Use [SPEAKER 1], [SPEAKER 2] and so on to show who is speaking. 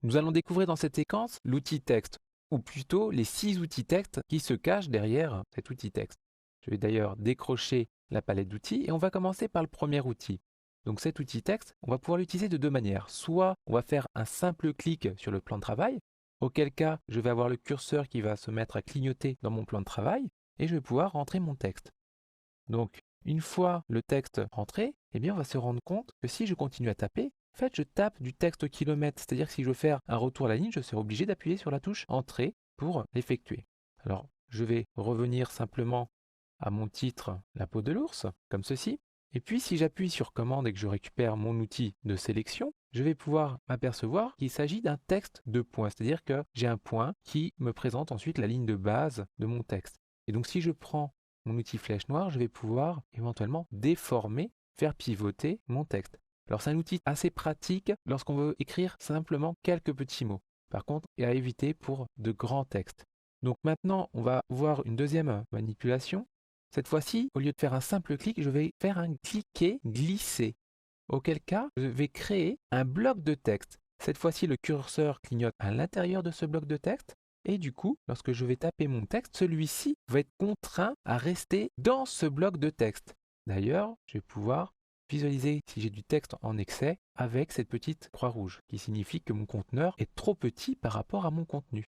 [SPEAKER 1] Nous allons découvrir dans cette séquence l'outil texte, ou plutôt les 6 outils texte qui se cachent derrière cet outil texte. Je vais d'ailleurs décrocher la palette d'outils et on va commencer par le premier outil. Donc cet outil texte, on va pouvoir l'utiliser de deux manières. Soit on va faire un simple clic sur le plan de travail, auquel cas je vais avoir le curseur qui va se mettre à clignoter dans mon plan de travail et je vais pouvoir rentrer mon texte. Donc une fois le texte rentré, eh bien on va se rendre compte que si je continue à taper, en fait je tape du texte au kilomètre, c'est-à-dire que si je veux faire un retour à la ligne, je serai obligé d'appuyer sur la touche Entrée pour l'effectuer. Alors je vais revenir simplement à mon titre La peau de l'ours, comme ceci. Et puis si j'appuie sur commande et que je récupère mon outil de sélection, je vais pouvoir m'apercevoir qu'il s'agit d'un texte de points, c'est-à-dire que j'ai un point qui me présente ensuite la ligne de base de mon texte. Et donc si je prends mon outil flèche noire, je vais pouvoir éventuellement déformer, faire pivoter mon texte. Alors c'est un outil assez pratique lorsqu'on veut écrire simplement quelques petits mots. Par contre, et à éviter pour de grands textes. Donc maintenant, on va voir une deuxième manipulation. Cette fois-ci, au lieu de faire un simple clic, je vais faire un cliquer glisser. Auquel cas, je vais créer un bloc de texte. Cette fois-ci, le curseur clignote à l'intérieur de ce bloc de texte. Et du coup, lorsque je vais taper mon texte, celui-ci va être contraint à rester dans ce bloc de texte. D'ailleurs, je vais pouvoir visualiser si j'ai du texte en excès avec cette petite croix rouge qui signifie que mon conteneur est trop petit par rapport à mon contenu.